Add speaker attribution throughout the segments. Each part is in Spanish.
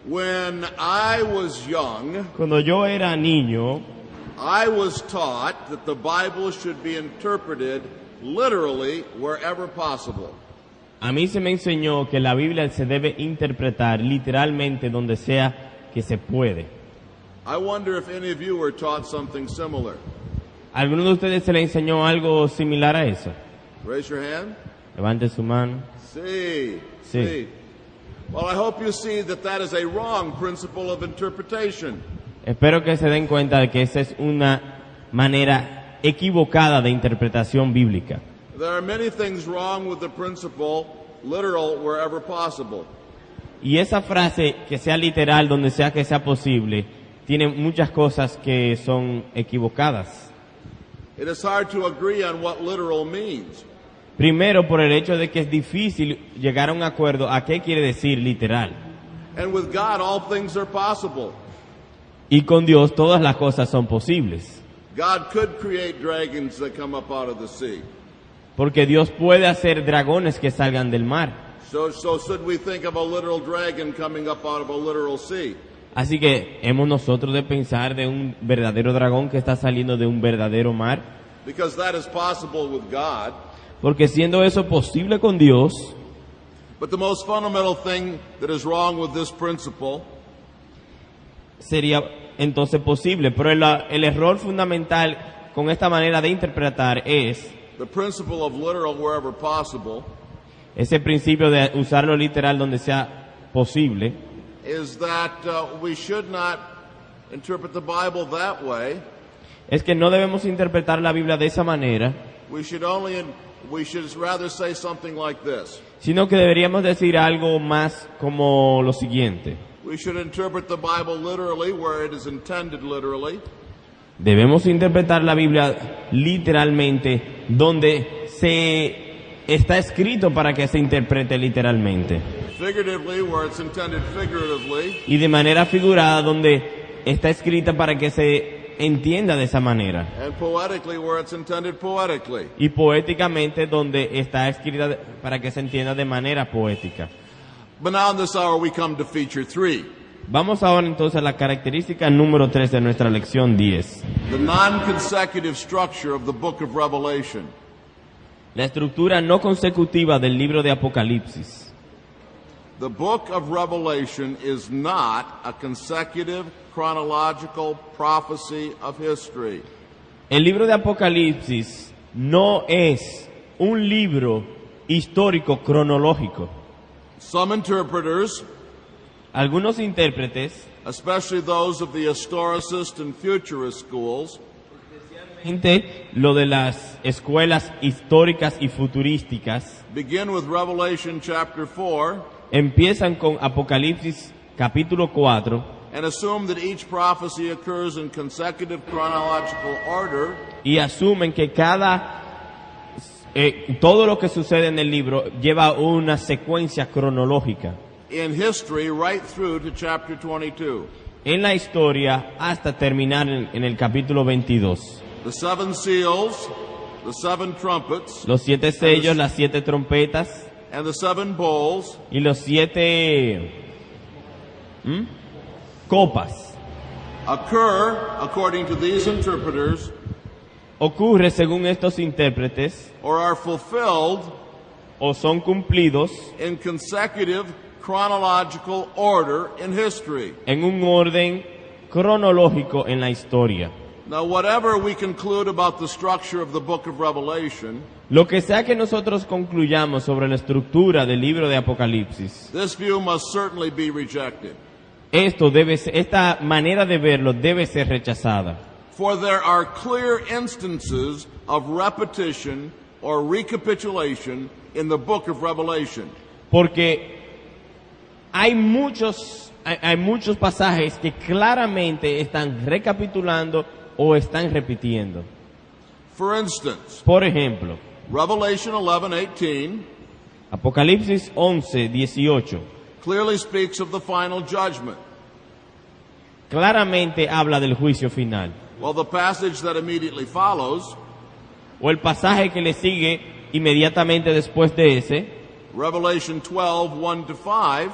Speaker 1: When I was young,
Speaker 2: Cuando yo era niño,
Speaker 1: I was taught that the Bible should be interpreted literally wherever possible.
Speaker 2: a mí se me enseñó que la Biblia se debe interpretar literalmente donde sea que se puede.
Speaker 1: I wonder if any of you were taught something similar.
Speaker 2: ¿Alguno de ustedes se le enseñó algo similar a eso?
Speaker 1: Raise your hand.
Speaker 2: Levante su mano.
Speaker 1: See.
Speaker 2: Sí.
Speaker 1: Well, I hope you see that that is a wrong principle of interpretation.
Speaker 2: Espero que se den cuenta de que esa es una manera equivocada de interpretación bíblica.
Speaker 1: There are many things wrong with the principle literal wherever possible.
Speaker 2: Y esa frase, que sea literal donde sea que sea posible, tiene muchas cosas que son equivocadas.
Speaker 1: It is hard to agree on what literal means.
Speaker 2: Primero, por el hecho de que es difícil llegar a un acuerdo a qué quiere decir literal.
Speaker 1: And with God, all things are possible.
Speaker 2: Y con Dios todas las cosas son posibles.
Speaker 1: God could create dragons that come up out of the sea.
Speaker 2: Porque Dios puede hacer dragones que salgan del mar.
Speaker 1: So should we think of a literal dragon coming up out of a literal sea?
Speaker 2: Así que hemos nosotros de pensar de un verdadero dragón que está saliendo de un verdadero mar.
Speaker 1: Because that is possible with God.
Speaker 2: Porque siendo eso posible con Dios,
Speaker 1: But the most fundamental thing that is wrong with this principle
Speaker 2: sería entonces posible. Pero el error fundamental con esta manera de interpretar es
Speaker 1: the principle of literal wherever possible,
Speaker 2: ese principio de usarlo literal donde sea posible,
Speaker 1: is that we should not interpret the Bible that way.
Speaker 2: es que no debemos interpretar la Biblia de esa manera,
Speaker 1: We should rather say something like this.
Speaker 2: sino que deberíamos decir algo más como lo siguiente.
Speaker 1: We should interpret the Bible literally where it is intended literally.
Speaker 2: Debemos interpretar la Biblia literalmente donde se está escrito para que se interprete literalmente.
Speaker 1: Figuratively where it's intended figuratively.
Speaker 2: Y de manera figurada donde está escrita para que se entienda de esa manera.
Speaker 1: And poetically where it's intended poetically.
Speaker 2: Y poéticamente donde está escrita para que se entienda de manera poética.
Speaker 1: But now in this hour we come to feature 3.
Speaker 2: Vamos ahora entonces a la característica número 3 de nuestra lección 10.
Speaker 1: The non-consecutive structure of the book of Revelation.
Speaker 2: La estructura no consecutiva del libro de Apocalipsis.
Speaker 1: The book of Revelation is not a consecutive chronological prophecy of history.
Speaker 2: El libro de Apocalipsis no es un libro histórico cronológico.
Speaker 1: Some interpreters,
Speaker 2: Algunos intérpretes,
Speaker 1: especially those of the historicist and futurist schools,
Speaker 2: gente, lo de las escuelas históricas y futurísticas,
Speaker 1: begin with Revelation chapter 4
Speaker 2: empiezan con Apocalipsis capítulo 4
Speaker 1: and assume that each prophecy occurs in consecutive chronological order,
Speaker 2: y asumen que todo lo que sucede en el libro lleva una secuencia cronológica
Speaker 1: in history right through to chapter 22.
Speaker 2: en la historia hasta terminar en el capítulo 22.
Speaker 1: The 7 seals, the 7 trumpets,
Speaker 2: Los 7 sellos, las 7 trompetas
Speaker 1: and the 7 bowls
Speaker 2: y los 7 copas
Speaker 1: occur, according to these interpreters,
Speaker 2: ocurre según estos intérpretes
Speaker 1: or are fulfilled
Speaker 2: o son cumplidos
Speaker 1: in consecutive chronological order in history.
Speaker 2: en un orden cronológico en la historia.
Speaker 1: Now, whatever we conclude about the structure of the book of Revelation,
Speaker 2: Lo que sea que nosotros concluyamos sobre la estructura del libro de Apocalipsis,
Speaker 1: this view must certainly be rejected.
Speaker 2: esta manera de verlo debe ser rechazada.
Speaker 1: For there are clear instances of repetition or recapitulation in the book of Revelation.
Speaker 2: Porque hay muchos pasajes que claramente están recapitulando o están repitiendo.
Speaker 1: For instance,
Speaker 2: Por ejemplo,
Speaker 1: Revelation 11:18
Speaker 2: Apocalipsis 11:18
Speaker 1: clearly speaks of the final judgment,
Speaker 2: claramente habla del juicio final.
Speaker 1: while the passage that immediately follows,
Speaker 2: O el pasaje que le sigue inmediatamente después de ese,
Speaker 1: Revelation 12:1-5,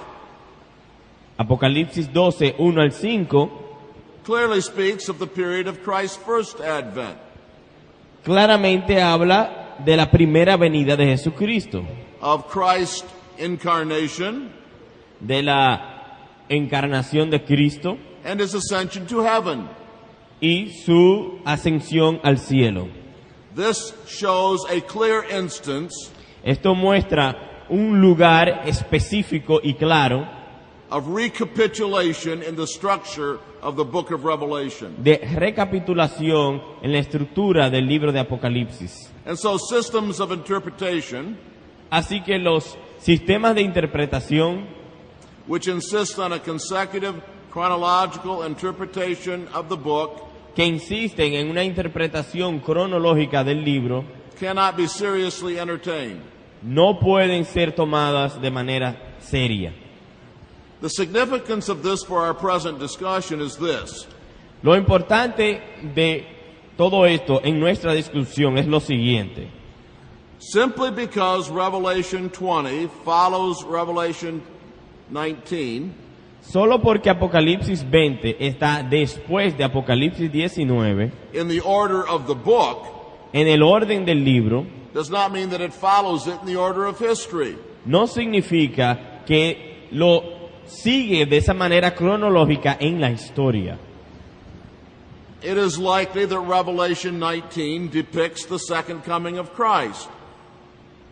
Speaker 2: Apocalipsis 12, 1 al 5,
Speaker 1: clearly speaks of the period of Christ's first advent.
Speaker 2: claramente habla de la primera venida de Jesucristo,
Speaker 1: Of Christ's incarnation
Speaker 2: de la encarnación de Cristo
Speaker 1: and his ascension to heaven.
Speaker 2: y su ascensión al cielo.
Speaker 1: This shows a clear instance
Speaker 2: Esto muestra un lugar específico y claro
Speaker 1: of recapitulation in the structure of the book of Revelation.
Speaker 2: de recapitulación en la estructura del libro de Apocalipsis.
Speaker 1: And so systems of interpretation,
Speaker 2: Así que los sistemas de interpretación
Speaker 1: which insist on a consecutive chronological interpretation of the book,
Speaker 2: que insisten en una interpretación cronológica del libro
Speaker 1: cannot be seriously entertained.
Speaker 2: no pueden ser tomadas de manera seria.
Speaker 1: The significance of this for our present discussion is this.
Speaker 2: Lo importante de todo esto en nuestra discusión es lo siguiente.
Speaker 1: Simply because Revelation 20 follows Revelation 19,
Speaker 2: Solo porque Apocalipsis 20 está después de Apocalipsis 19,
Speaker 1: in the order of the book,
Speaker 2: en el orden del libro,
Speaker 1: does not mean that it follows it in the order of history.
Speaker 2: no significa que lo sigue de esa manera cronológica en la historia.
Speaker 1: It is likely that Revelation 19 depicts the second coming of Christ.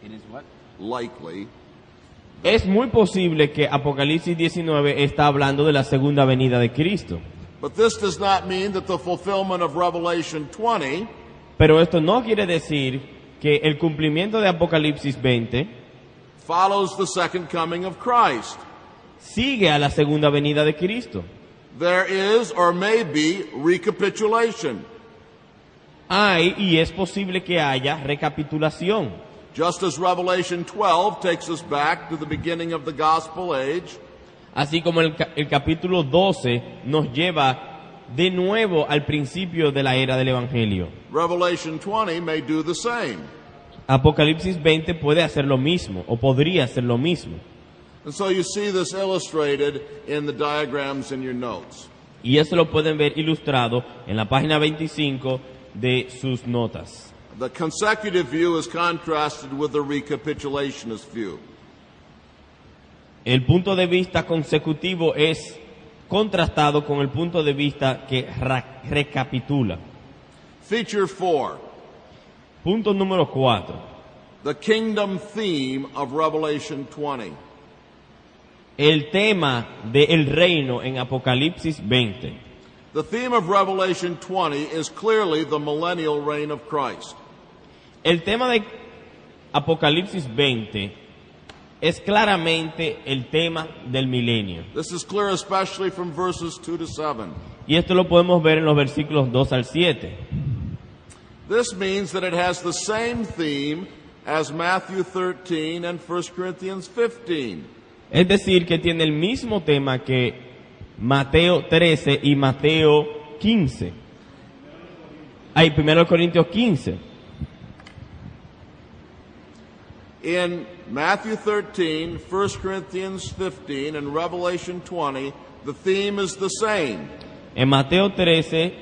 Speaker 2: It is what?
Speaker 1: Likely.
Speaker 2: Es muy posible que Apocalipsis 19 está hablando de la segunda venida de Cristo.
Speaker 1: But this does not mean that the fulfillment of Revelation 20
Speaker 2: Pero esto no quiere decir que el cumplimiento de Apocalipsis 20
Speaker 1: follows the second coming of Christ.
Speaker 2: sigue a la segunda venida de Cristo.
Speaker 1: There is or may be recapitulation.
Speaker 2: Hay y es posible que haya recapitulación.
Speaker 1: Just as Revelation 12 takes us back to the beginning of the gospel age,
Speaker 2: Así como el capítulo 12 nos lleva de nuevo al principio de la era del Evangelio.
Speaker 1: Revelation 20 may do the same.
Speaker 2: Apocalipsis 20 puede hacer lo mismo, o podría hacer lo mismo.
Speaker 1: And so you see this illustrated in the diagrams in your notes.
Speaker 2: Y eso lo pueden ver ilustrado en la página 25 de sus notas.
Speaker 1: The consecutive view is contrasted with the recapitulationist view.
Speaker 2: El punto de vista consecutivo es contrastado con el punto de vista que recapitula.
Speaker 1: Feature 4,
Speaker 2: Punto número 4.
Speaker 1: the kingdom theme of Revelation 20.
Speaker 2: El tema del reino en Apocalipsis 20.
Speaker 1: The theme of Revelation 20 is clearly the millennial reign of Christ.
Speaker 2: El tema de Apocalipsis 20 es claramente el tema del milenio.
Speaker 1: This is clear especially from verses 2 to 7.
Speaker 2: Y esto lo podemos ver en los versículos 2 al 7.
Speaker 1: This means that it has the same theme as Matthew 13 and 1 Corinthians 15.
Speaker 2: Es decir, que tiene el mismo tema que Mateo 13 y Mateo 15. 1 Corintios 15.
Speaker 1: In Matthew 13, 1 Corinthians 15, and Revelation 20, the theme is the same.
Speaker 2: En Mateo 13,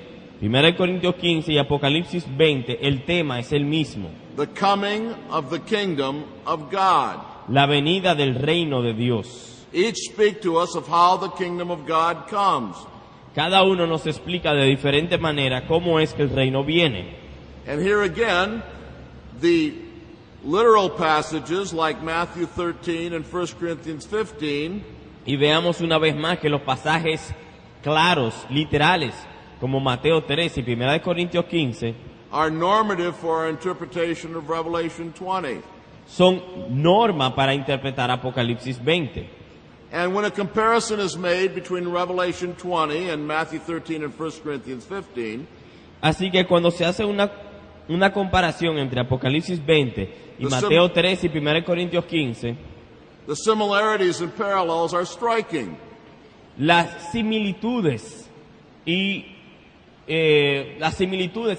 Speaker 2: 1 Corintios 15 y Apocalipsis 20, el tema es el mismo.
Speaker 1: The coming of the kingdom of God.
Speaker 2: La venida del reino de Dios.
Speaker 1: Each speak to us of how the kingdom of God comes.
Speaker 2: Cada uno nos explica de diferente manera cómo es que el reino viene.
Speaker 1: And here again, the literal passages like Matthew 13 and 1 Corinthians 15
Speaker 2: Y veamos una vez más que los pasajes claros, literales, como Mateo 13 y 1 Corintios 15,
Speaker 1: are normative for our interpretation of Revelation 20.
Speaker 2: son norma para interpretar Apocalipsis 20.
Speaker 1: And when a comparison is made between Revelation 20 and Matthew 13 and 1 Corinthians 15,
Speaker 2: Así que cuando se hace una comparación entre Apocalipsis 20 y Mateo 13 y 1 Corintios 15,
Speaker 1: the similarities and parallels are striking.
Speaker 2: las similitudes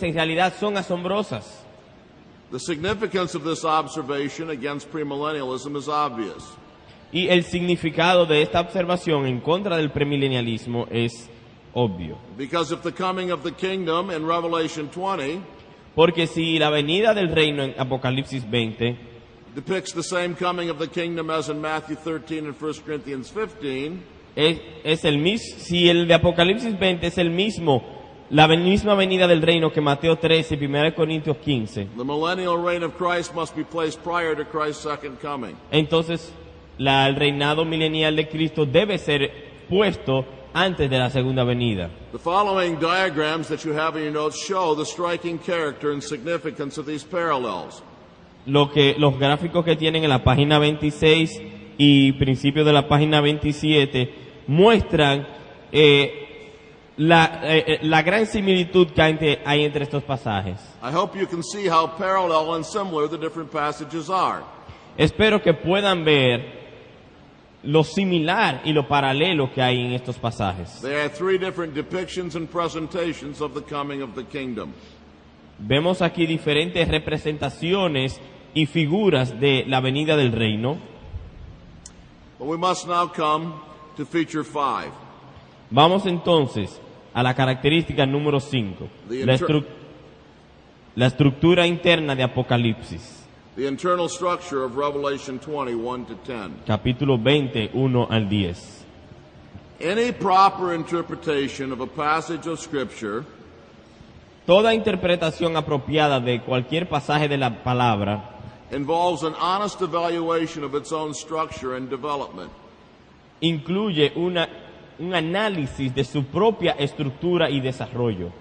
Speaker 2: en realidad son asombrosas.
Speaker 1: The significance of this observation against premillennialism is obvious.
Speaker 2: Y el significado de esta observación en contra del premilenialismo es obvio.
Speaker 1: Because if the coming of the kingdom in Revelation 20
Speaker 2: Porque si la venida del reino en Apocalipsis 20
Speaker 1: depicts the same coming of the kingdom as in Matthew 13 and 1 Corinthians 15,
Speaker 2: es el mismo, si el de Apocalipsis 20 es el mismo, la misma venida del reino que Mateo 13 y 1 Corintios 15,
Speaker 1: the millennial reign of Christ must be placed prior to Christ's second coming.
Speaker 2: entonces el reinado milenial de Cristo debe ser puesto antes de la segunda venida.
Speaker 1: The following diagrams that you have in your notes show the striking character and significance of these parallels.
Speaker 2: Los gráficos que tienen en la página 26 y principios de la página 27 muestran la gran similitud que hay entre estos pasajes.
Speaker 1: I hope you can see how parallel and similar the different passages are.
Speaker 2: Espero que puedan ver lo similar y lo paralelo que hay en estos pasajes.
Speaker 1: There are three different depictions and presentations of the coming of the kingdom.
Speaker 2: Vemos aquí diferentes representaciones y figuras de la venida del reino.
Speaker 1: But we must now come to feature 5.
Speaker 2: Vamos entonces a la característica número 5, la estructura interna de Apocalipsis.
Speaker 1: The internal structure of Revelation 20, 1 to 10.
Speaker 2: Capítulo 20, 1 al 10.
Speaker 1: Any proper interpretation of a passage of Scripture
Speaker 2: Toda interpretación apropiada de cualquier pasaje de la palabra
Speaker 1: involves an honest evaluation of its own structure and development.
Speaker 2: incluye un análisis de su propia estructura y desarrollo.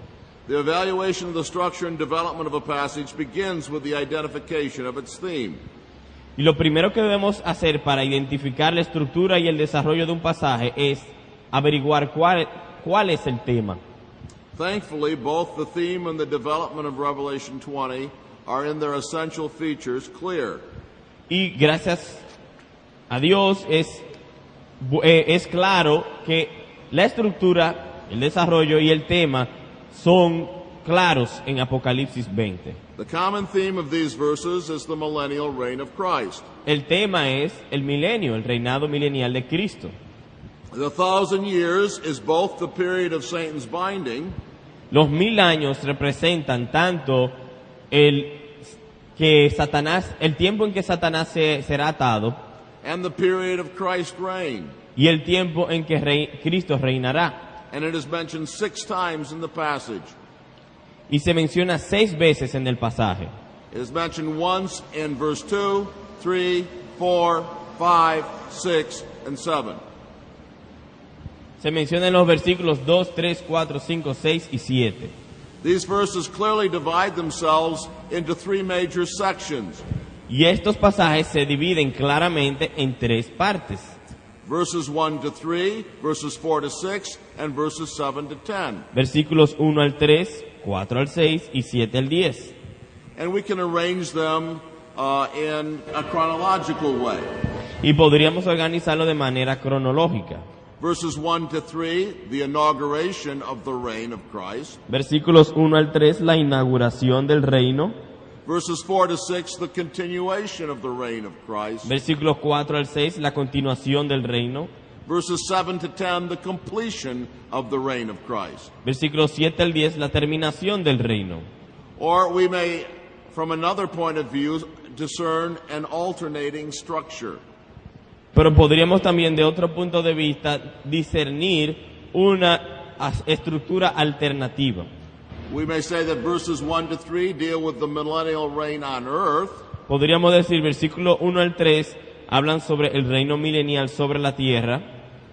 Speaker 1: The evaluation of the structure and development of a passage begins with the identification of its theme.
Speaker 2: Y lo primero que debemos hacer para identificar la estructura y el desarrollo de un pasaje es averiguar cuál es el tema.
Speaker 1: Thankfully, both the theme and the development of Revelation 20 are in their essential features clear.
Speaker 2: Y gracias a Dios es claro que la estructura, el desarrollo y el tema son claros en Apocalipsis 20.
Speaker 1: The common theme of these verses is the millennial reign of Christ.
Speaker 2: El tema es el milenio, el reinado milenial de Cristo.
Speaker 1: The 1,000 years is both the period of Satan's binding
Speaker 2: Los 1000 años representan tanto el tiempo en que Satanás será atado
Speaker 1: and the period of Christ's reign.
Speaker 2: y el tiempo en que Cristo reinará.
Speaker 1: And it is mentioned 6 times in the passage.
Speaker 2: Y se menciona 6 veces en el pasaje.
Speaker 1: It is mentioned once in verse 2, 3, 4, 5, 6, and 7.
Speaker 2: Se menciona en los versículos 2, 3, 4, 5, 6 y 7.
Speaker 1: These verses clearly divide themselves into 3 major sections.
Speaker 2: Y estos pasajes se dividen claramente en 3 partes.
Speaker 1: Verses 1 to 3, verses 4 to 6, and verses 7 to 10.
Speaker 2: Versículos 1 al 3, 4 al 6 y 7 al 10.
Speaker 1: And we can arrange them in a chronological way.
Speaker 2: Y podríamos organizarlo de manera cronológica.
Speaker 1: Verses 1 to 3, the inauguration of the reign of Christ.
Speaker 2: Versículos 1 al 3, la inauguración del reino.
Speaker 1: Verses 4 to 6, the continuation of the reign of Christ.
Speaker 2: Versículos 4 al 6, la continuación del reino.
Speaker 1: Verses 7 to 10, the completion of the reign of Christ.
Speaker 2: Versículos 7 al 10, la terminación del reino.
Speaker 1: Or we may, from another point of view, discern an alternating structure.
Speaker 2: Pero podríamos también, de otro punto de vista, discernir una estructura alternativa.
Speaker 1: We may say that verses 1 to 3 deal with the millennial reign on earth.
Speaker 2: Podríamos decir, versículo 1 al 3 hablan sobre el reino milenial sobre la tierra.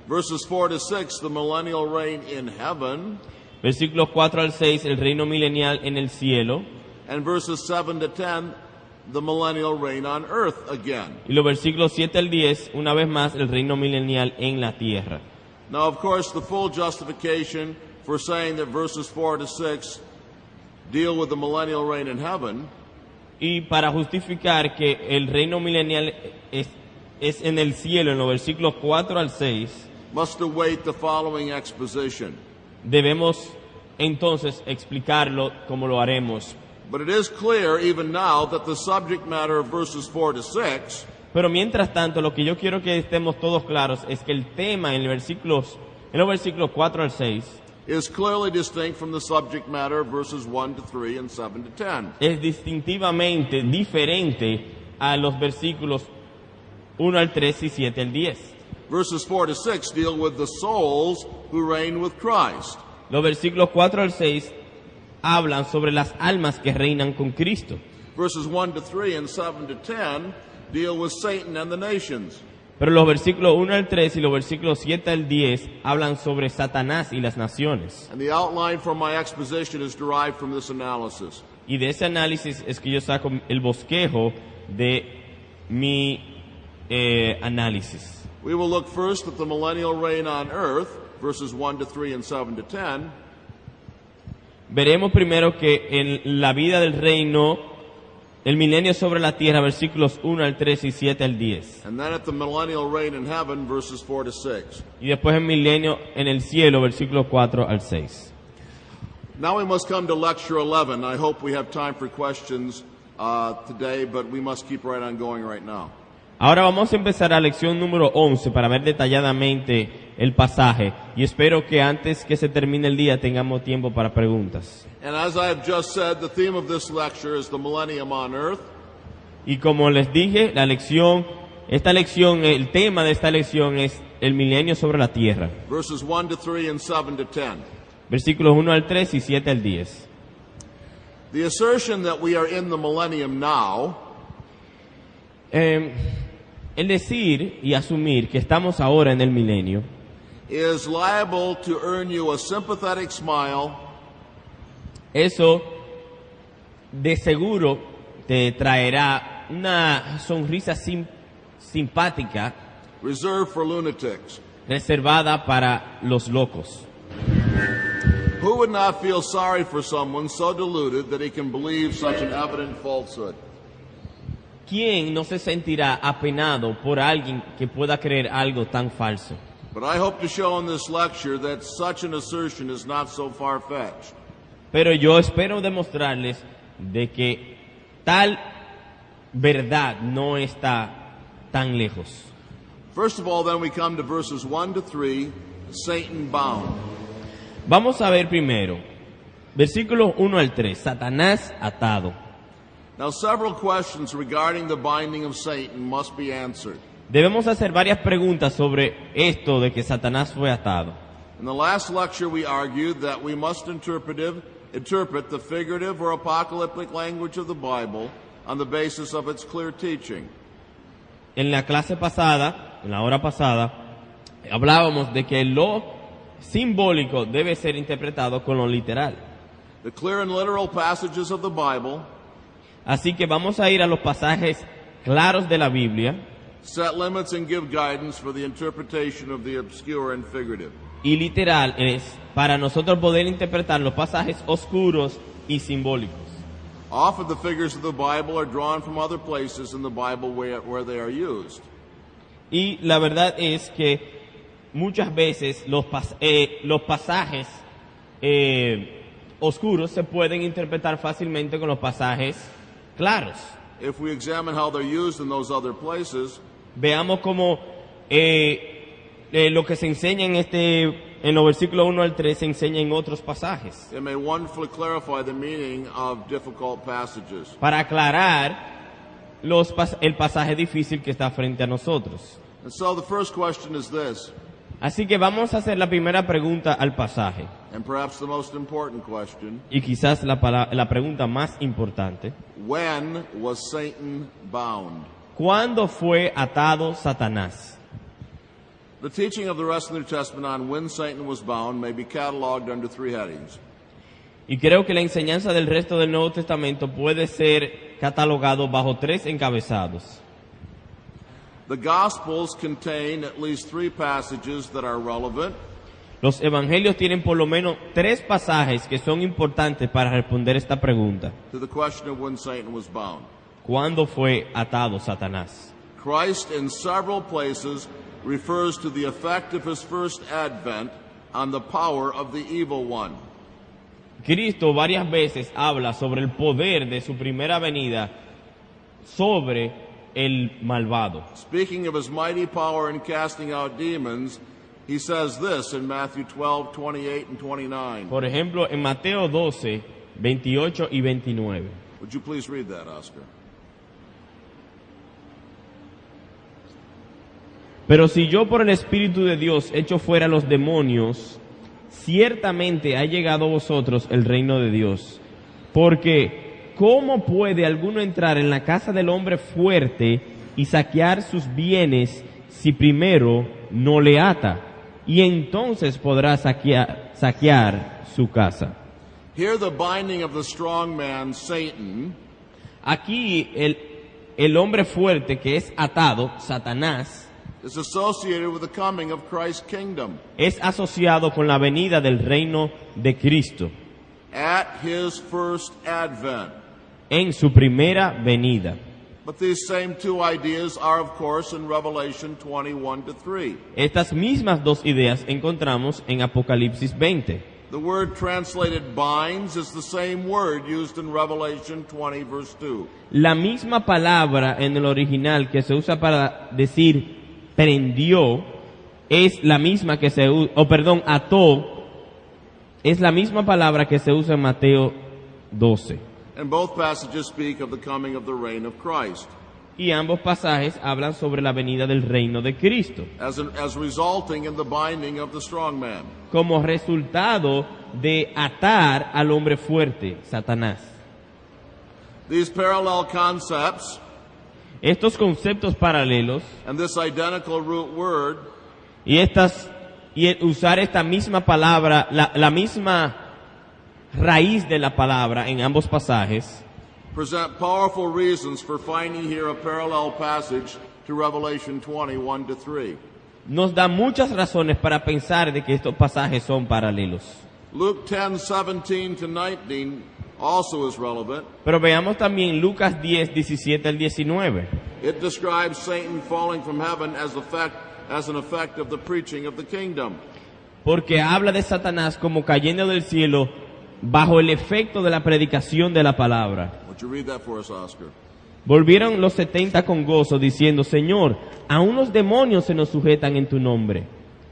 Speaker 1: Verses 4 to 6, the millennial reign in heaven.
Speaker 2: Versículos 4 al 6, el reino milenial en el cielo.
Speaker 1: And verses 7 to 10, the millennial reign on earth again.
Speaker 2: Y los versículos 7 al 10, una vez más, el reino milenial en la tierra.
Speaker 1: Now, of course, the full justification for saying that verses 4 to 6 deal with the millennial reign in heaven
Speaker 2: Y para justificar que el reino milenial es en el cielo, en los versículos 4 al 6,
Speaker 1: must await the following exposition.
Speaker 2: debemos entonces explicarlo como lo haremos.
Speaker 1: But it is clear even now that the subject matter of verses 4 to 6
Speaker 2: Pero mientras tanto, lo que yo quiero que estemos todos claros es que el tema en los versículos 4 al 6
Speaker 1: is clearly distinct from the subject matter of verses 1 to 3 and 7 to 10.
Speaker 2: es distintivamente diferente a los versículos 1 al 3 y 7 al 10.
Speaker 1: Verses 4 to 6 deal with the souls who reign with Christ.
Speaker 2: Los versículos 4 al 6 hablan sobre las almas que reinan con Cristo.
Speaker 1: Verses 1 to 3 and 7 to 10 deal with Satan and the nations.
Speaker 2: Pero los versículos 1 al 3 y los versículos 7 al 10 hablan sobre Satanás y las naciones.
Speaker 1: And the outline for my exposition is derived from this analysis.
Speaker 2: Y de ese análisis es que yo saco el bosquejo de mi análisis.
Speaker 1: We will look first at the millennial reign on earth, verses 1 to 3 and 7 to 10.
Speaker 2: Veremos primero que en la vida del reino, el milenio sobre la tierra, versículos 1 al 3 y 7 al 10.
Speaker 1: And then at the millennial reign in heaven, verses 4 to 6.
Speaker 2: Y después el milenio en el cielo, versículos 4 al 6.
Speaker 1: Now we must come to lecture 11. I hope we have time for questions today, but we must keep right on going right now.
Speaker 2: Ahora vamos a empezar a lección número 11 para ver detalladamente el pasaje. Y espero que antes que se termine el día tengamos tiempo para preguntas.
Speaker 1: And as I have just said, the theme of this lecture is the millennium on earth.
Speaker 2: Y como les dije, el tema de esta lección es el milenio sobre la tierra.
Speaker 1: Verses 1 to 3 and 7 to 10.
Speaker 2: Versículos 1 al 3 y 7 al 10.
Speaker 1: The assertion that we are in the millennium now
Speaker 2: El decir y asumir que estamos ahora en el milenio
Speaker 1: is liable to earn you a sympathetic smile,
Speaker 2: eso de seguro te traerá una sonrisa simpática
Speaker 1: reserved for lunatics.
Speaker 2: reservada para los locos.
Speaker 1: Who would not feel sorry for someone so deluded that he can believe such an evident falsehood?
Speaker 2: ¿Quién no se sentirá apenado por alguien que pueda creer algo tan falso?
Speaker 1: But I hope to show in this lecture that such an assertion is not so far-fetched.
Speaker 2: Pero yo espero demostrarles de que tal verdad no está tan lejos.
Speaker 1: First of all, then we come to verses 1 to 3, Satan bound.
Speaker 2: Vamos a ver primero, versículos 1 al 3, Satanás atado.
Speaker 1: Now, several questions regarding the binding of Satan must be answered.
Speaker 2: Debemos hacer varias preguntas sobre esto de que Satanás fue atado.
Speaker 1: In the last lecture, we argued that we must interpret the figurative or apocalyptic language of the Bible on the basis of its clear teaching.
Speaker 2: En la clase pasada, en la hora pasada, hablábamos de que lo simbólico debe ser interpretado con lo literal.
Speaker 1: The clear and literal passages of the Bible
Speaker 2: Así que vamos a ir a los pasajes claros de la Biblia
Speaker 1: set limits and give guidance for the interpretation of the obscure and figurative.
Speaker 2: y literal es para nosotros poder interpretar los pasajes oscuros y simbólicos.
Speaker 1: Often the figures of the Bible are drawn from other places in the Bible where they are used.
Speaker 2: Y la verdad es que muchas veces los pasajes oscuros se pueden interpretar fácilmente con los pasajes claros.
Speaker 1: If we examine how they're used in those other places,
Speaker 2: Veamos cómo lo que se enseña en los versículos 1 al 3 se enseña en otros pasajes.
Speaker 1: it may wonderfully clarify the meaning of difficult passages.
Speaker 2: Para aclarar el pasaje difícil que está frente a nosotros.
Speaker 1: And so the first question is this,
Speaker 2: Así que vamos a hacer la primera pregunta al pasaje.
Speaker 1: and perhaps the most important question:
Speaker 2: Y quizás la pregunta más importante.
Speaker 1: when was Satan bound?
Speaker 2: ¿Cuándo fue atado Satanás?
Speaker 1: The teaching of the rest of the New Testament on when Satan was bound may be cataloged under three headings.
Speaker 2: Y creo que la enseñanza del resto del Nuevo Testamento puede ser catalogado bajo tres encabezados.
Speaker 1: The Gospels contain at least three passages that are relevant.
Speaker 2: Los evangelios tienen por lo menos tres pasajes que son importantes para responder esta pregunta.
Speaker 1: To the question of when Satan was bound.
Speaker 2: ¿Cuándo fue atado Satanás?
Speaker 1: Christ in several places refers to the effect of his first advent on the power of the evil one.
Speaker 2: Cristo varias veces habla sobre el poder de su primera venida sobre el malvado.
Speaker 1: Speaking of his mighty power in casting out demons, he says this in Matthew 12:28 and 29.
Speaker 2: Por ejemplo, en Mateo 12, 28 y 29.
Speaker 1: Would you please read that, Oscar?
Speaker 2: Pero si yo por el Espíritu de Dios echo fuera los demonios, ciertamente ha llegado a vosotros el reino de Dios. Porque, ¿cómo puede alguno entrar en la casa del hombre fuerte y saquear sus bienes si primero no le ata? Y entonces podrá saquear su casa.
Speaker 1: Here the binding of the strong man, Satan,
Speaker 2: Aquí el hombre fuerte que es atado, Satanás,
Speaker 1: is associated with the coming of Christ's kingdom.
Speaker 2: es asociado con la venida del reino de Cristo
Speaker 1: At his first advent.
Speaker 2: en su primera venida.
Speaker 1: But these same two ideas are, of course, in Revelation 21-3.
Speaker 2: Estas mismas dos ideas encontramos en Apocalipsis 20.
Speaker 1: The word translated binds is the same word used in Revelation 20, verse 2.
Speaker 2: La misma palabra en el original que se usa para decir prendió es la misma que se usa, ató, es la misma palabra que se usa en Mateo 12.
Speaker 1: And both passages speak of the coming of the reign of Christ.
Speaker 2: Y ambos pasajes hablan sobre la venida del reino de Cristo,
Speaker 1: As resulting in the binding of the strong man.
Speaker 2: como resultado de atar al hombre fuerte, Satanás.
Speaker 1: These parallel concepts
Speaker 2: Estos conceptos paralelos
Speaker 1: and this identical root word
Speaker 2: y usar esta misma palabra, la misma raíz de la palabra en ambos pasajes,
Speaker 1: present powerful reasons for finding here a parallel passage to Revelation 21-3.
Speaker 2: nos da muchas razones para pensar de que estos pasajes son paralelos.
Speaker 1: Luke 10:17-19 also is relevant.
Speaker 2: Pero veamos también Lucas 10, 17 al 19.
Speaker 1: It describes Satan falling from heaven as an effect of the preaching of the kingdom.
Speaker 2: Porque habla de Satanás como cayendo del cielo bajo el efecto de la predicación de la palabra.
Speaker 1: Would you read that for us, Oscar?
Speaker 2: Volvieron los 70 con gozo, diciendo, Señor, aún los demonios se nos sujetan en tu nombre.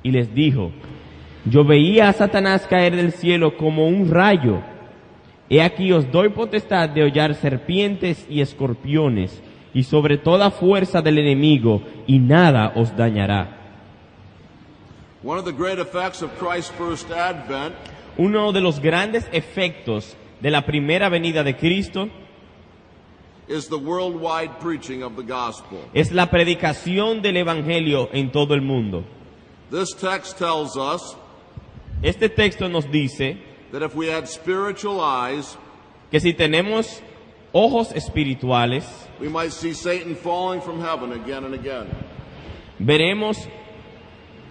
Speaker 2: Y les dijo, yo veía a Satanás caer del cielo como un rayo. He aquí os doy potestad de hollar serpientes y escorpiones, y sobre toda fuerza del enemigo, y nada os dañará.
Speaker 1: One of the great effects of Christ's first advent
Speaker 2: Uno de los grandes efectos de la primera venida de Cristo
Speaker 1: is the worldwide preaching of the gospel.
Speaker 2: es la predicación del Evangelio en todo el mundo.
Speaker 1: This text tells us
Speaker 2: Este texto nos dice
Speaker 1: that if we had spiritual eyes,
Speaker 2: que si tenemos ojos espirituales,
Speaker 1: we might see Satan falling from heaven again and again.
Speaker 2: veremos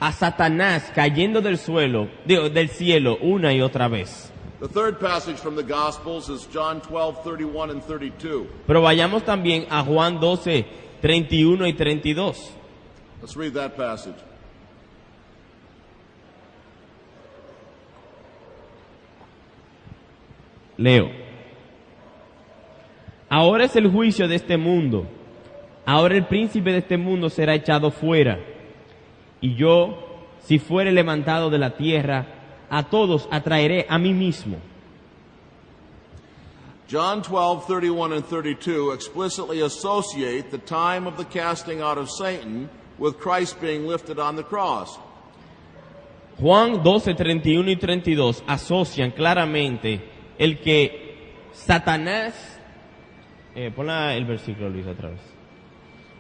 Speaker 2: a Satanás cayendo del cielo una y otra vez.
Speaker 1: The third passage from the Gospels is John 12:31 and 32.
Speaker 2: Pero vayamos también a Juan 12, 31 y 32.
Speaker 1: Let's read that passage.
Speaker 2: Leo. Ahora es el juicio de este mundo. Ahora el príncipe de este mundo será echado fuera. Y yo, si fuere levantado de la tierra, a todos atraeré a mí mismo.
Speaker 1: John 12:31 and 32 explicitly associate the time of the casting out of Satan with Christ being lifted on the cross.
Speaker 2: Juan 12, 31 y 32 asocian claramente el que Satanás, ponla el versículo Luis otra vez,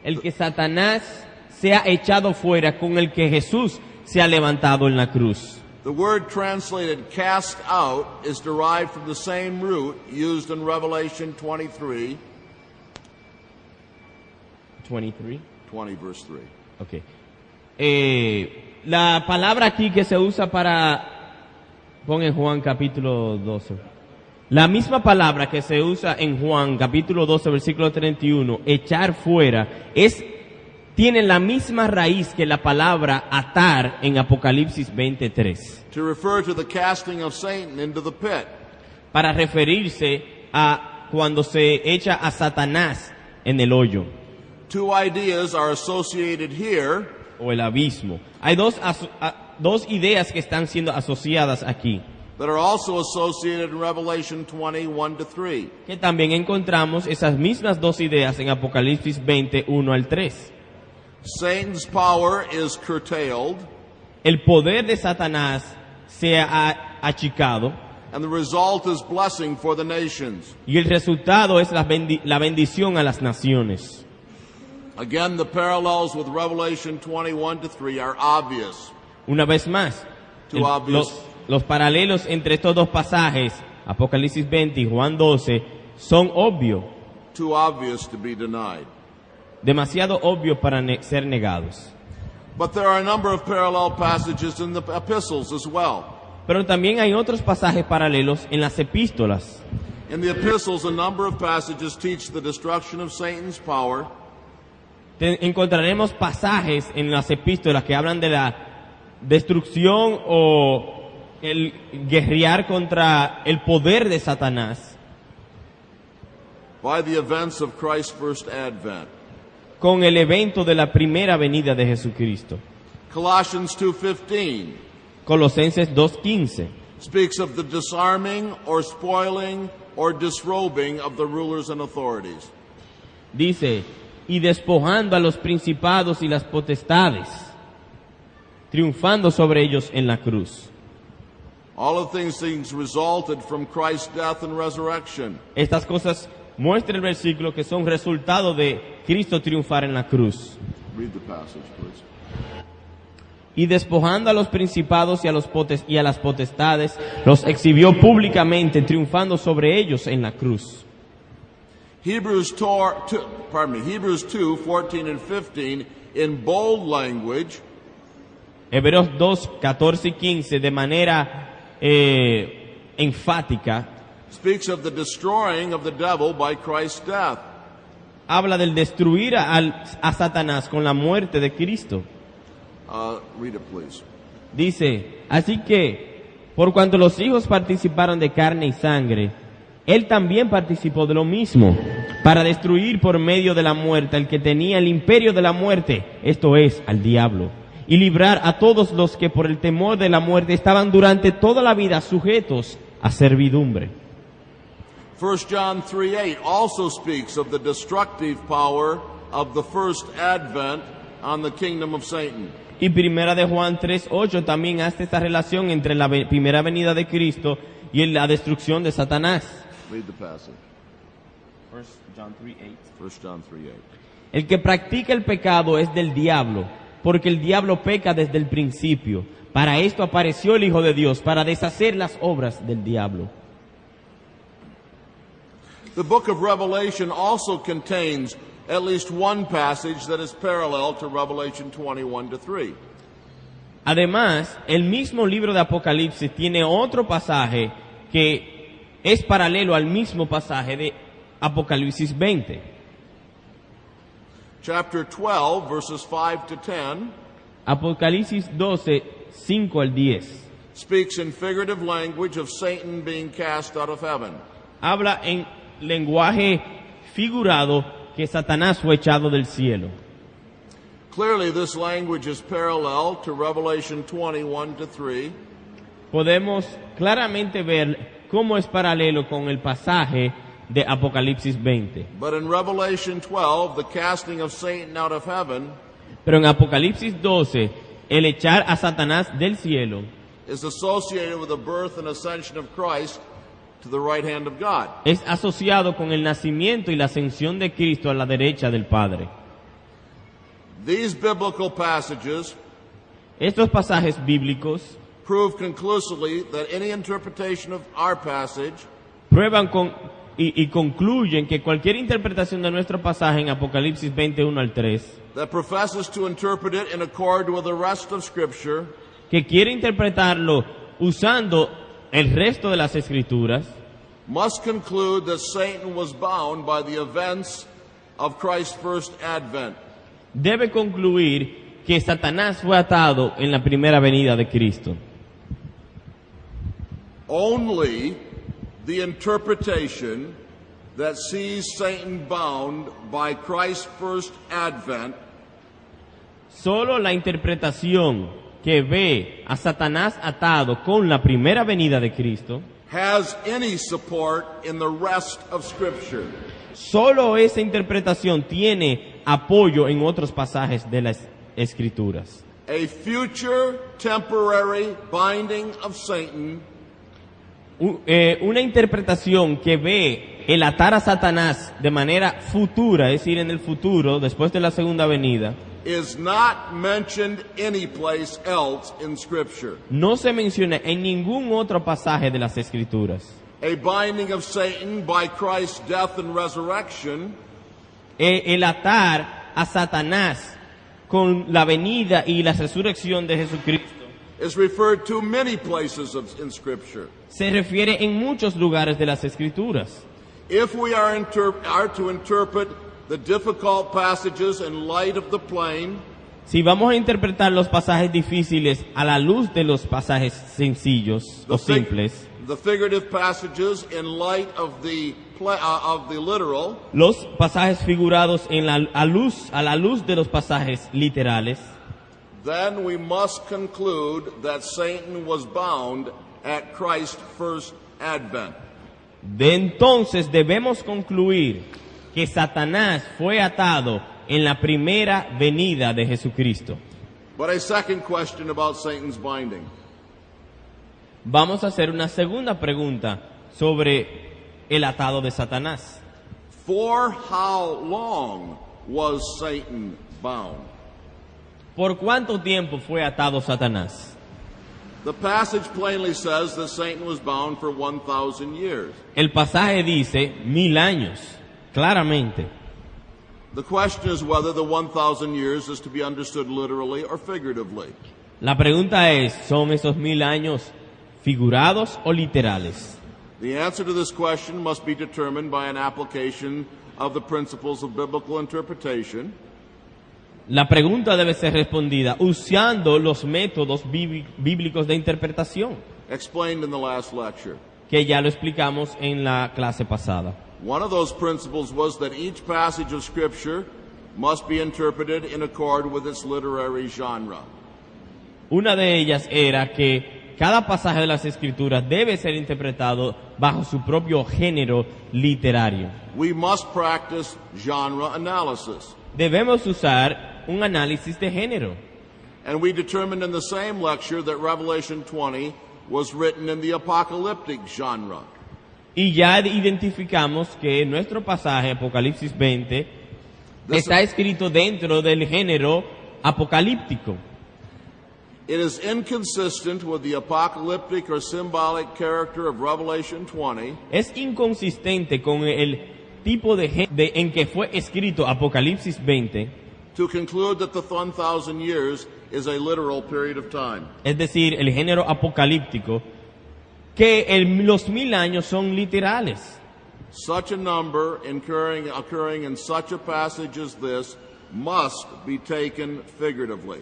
Speaker 2: el que Satanás sea echado fuera con el que Jesús se ha levantado en la cruz.
Speaker 1: The word translated cast out is derived from the same root used in Revelation 23,
Speaker 2: 23.
Speaker 1: 20 verse 3.
Speaker 2: Okay. La palabra aquí que se usa para, pon en Juan capítulo 12. La misma palabra que se usa en Juan capítulo 12 versículo 31, echar fuera, tiene la misma raíz que la palabra atar en Apocalipsis 23.
Speaker 1: To refer to the casting of Satan into the pit.
Speaker 2: Para referirse a cuando se echa a Satanás en el hoyo.
Speaker 1: Two ideas are associated here
Speaker 2: o el abismo. Hay dos ideas que están siendo asociadas aquí,
Speaker 1: that are also associated in Revelation 20:1-3.
Speaker 2: que también encontramos esas mismas dos ideas en Apocalipsis 20, 1 al 3.
Speaker 1: Satan's power is curtailed,
Speaker 2: El poder de Satanás se ha achicado
Speaker 1: and the result is blessing for the nations.
Speaker 2: y el resultado es la bendición a las naciones.
Speaker 1: Again, the parallels with Revelation 21-3 are obvious.
Speaker 2: Una vez más,
Speaker 1: Too obvious.
Speaker 2: los paralelos entre estos dos pasajes, Apocalipsis 20 y Juan 12, son obvios,
Speaker 1: Too obvious to be denied.
Speaker 2: demasiado obvios para ser negados.
Speaker 1: But there are a number of parallel passages in the epistles as well.
Speaker 2: Pero también hay otros pasajes paralelos en las epístolas.
Speaker 1: In the epistles, a number of passages teach the destruction of Satan's power,
Speaker 2: Encontraremos pasajes en las epístolas que hablan de la destrucción o el guerrear contra el poder de Satanás
Speaker 1: by the events of Christ's first advent.
Speaker 2: con el evento de la primera venida de Jesucristo.
Speaker 1: Colossians 2:15
Speaker 2: Colosenses 2:15
Speaker 1: speaks of the disarming or spoiling or disrobing of the rulers and authorities.
Speaker 2: dice, y despojando a los principados y las potestades, triunfando sobre ellos en la cruz.
Speaker 1: All of these things resulted from Christ's death and resurrection.
Speaker 2: Estas cosas muestra el versículo que son resultado de Cristo triunfar en la cruz.
Speaker 1: Read the passage, please.
Speaker 2: Y despojando a los principados y a las potestades, los exhibió públicamente, triunfando sobre ellos en la cruz.
Speaker 1: Hebrews 2:14 and 15 in bold language
Speaker 2: Hebreos 2, 14 y 15 de manera enfática
Speaker 1: speaks of the destroying of the devil by Christ's death.
Speaker 2: habla del destruir a Satanás con la muerte de Cristo.
Speaker 1: Read it, please.
Speaker 2: Dice, así que, por cuanto los hijos participaron de carne y sangre, él también participó de lo mismo, para destruir por medio de la muerte al que tenía el imperio de la muerte, esto es, al diablo, y librar a todos los que por el temor de la muerte estaban durante toda la vida sujetos a servidumbre.
Speaker 1: 1 John 3:8 also speaks of the destructive power of the first advent on the kingdom of Satan.
Speaker 2: Y primera de Juan 3:8 también hace esta relación entre la primera venida de Cristo y la destrucción de Satanás.
Speaker 1: Read the passage.
Speaker 2: 1 John 3:8.
Speaker 1: 1 John 3:8.
Speaker 2: El que practica el pecado es del diablo, porque el diablo peca desde el principio. Para esto apareció el Hijo de Dios, para deshacer las obras del diablo.
Speaker 1: The book of Revelation also contains at least one passage that is parallel to Revelation 21-3.
Speaker 2: Además, el mismo libro de Apocalipsis tiene otro pasaje que es paralelo al mismo pasaje de Apocalipsis 20.
Speaker 1: Chapter 12, verses 5-10,
Speaker 2: Apocalipsis 12, 5 al 10.
Speaker 1: speaks in figurative language of Satan being cast out of heaven.
Speaker 2: Habla en lenguaje figurado que Satanás fue echado del cielo.
Speaker 1: Clearly, this language is parallel to Revelation 21-3,
Speaker 2: Podemos claramente ver cómo es paralelo con el pasaje de Apocalipsis 20.
Speaker 1: but in Revelation 12, the casting of Satan out of heaven
Speaker 2: Pero en Apocalipsis 12, el echar a Satanás del cielo
Speaker 1: is associated with the birth and ascension of Christ to the right hand of God.
Speaker 2: es asociado con el nacimiento y la ascensión de Cristo a la derecha del Padre.
Speaker 1: These biblical passages
Speaker 2: Estos pasajes bíblicos
Speaker 1: prove conclusively that any interpretation of our passage
Speaker 2: prueban y concluyen que cualquier interpretación de nuestro pasaje en Apocalipsis 21 al 3,
Speaker 1: that professes to interpret it in accord with the rest of Scripture
Speaker 2: que quiere interpretarlo usando el resto de las Escrituras,
Speaker 1: must conclude that Satan was bound by the events of Christ's first advent.
Speaker 2: debe concluir que Satanás fue atado en la primera venida de Cristo.
Speaker 1: Only the interpretation that sees Satan bound by Christ's first advent
Speaker 2: Solo la interpretación que ve a Satanás atado con la primera venida de Cristo,
Speaker 1: has any support in the rest of Scripture.
Speaker 2: solo esa interpretación tiene apoyo en otros pasajes de las Escrituras.
Speaker 1: A future temporary binding of Satan
Speaker 2: Una interpretación que ve el atar a Satanás de manera futura, es decir, en el futuro, después de la segunda venida,
Speaker 1: is not mentioned anyplace else in Scripture.
Speaker 2: no se menciona en ningún otro pasaje de las Escrituras.
Speaker 1: A binding of Satan by Christ's death and resurrection
Speaker 2: El atar a Satanás con la venida y la resurrección de Jesucristo
Speaker 1: is referred to many places in Scripture.
Speaker 2: se refiere en muchos lugares de las Escrituras.
Speaker 1: If we are to interpret the difficult passages in light of the plain,
Speaker 2: Si vamos a interpretar los pasajes difíciles a la luz de los pasajes sencillos o simples,
Speaker 1: the figurative passages in light of the literal,
Speaker 2: los pasajes figurados a la luz de los pasajes literales,
Speaker 1: then we must conclude that Satan was bound at Christ's first advent.
Speaker 2: de entonces debemos concluir que Satanás fue atado en la primera venida de Jesucristo.
Speaker 1: But a second question about Satan's binding.
Speaker 2: Vamos a hacer una segunda pregunta sobre el atado de Satanás.
Speaker 1: For how long was Satan bound?
Speaker 2: ¿Por cuánto tiempo fue atado Satanás?
Speaker 1: The passage plainly says that Satan was bound for 1,000 years.
Speaker 2: El pasaje dice 1000 años, claramente.
Speaker 1: The question is whether the 1,000 years is to be understood literally or figuratively.
Speaker 2: La pregunta es, ¿son esos 1000 años figurados o literales?
Speaker 1: The answer to this question must be determined by an application of the principles of biblical interpretation.
Speaker 2: La pregunta debe ser respondida usando los métodos bíblicos de interpretación,
Speaker 1: Explained in the last lecture.
Speaker 2: que ya lo explicamos en la clase pasada.
Speaker 1: One of those principles was that each passage of Scripture must be interpreted in accord with its literary genre.
Speaker 2: Una de ellas era que cada pasaje de las Escrituras debe ser interpretado bajo su propio género literario.
Speaker 1: We must practice genre analysis.
Speaker 2: Debemos usar un análisis de género.
Speaker 1: And we determined in the same lecture that Revelation 20 was written in the apocalyptic genre.
Speaker 2: Y ya identificamos que nuestro pasaje, Apocalipsis 20, está escrito dentro del género apocalíptico.
Speaker 1: It is inconsistent with the apocalyptic or symbolic character of Revelation 20
Speaker 2: Es inconsistente con el tipo en que fue escrito Apocalipsis 20,
Speaker 1: to conclude that the 1,000 years is a literal period of time.
Speaker 2: es decir, el género apocalíptico, que los 1000 años son literales.
Speaker 1: Such a number occurring in such a passage as this must be taken figuratively.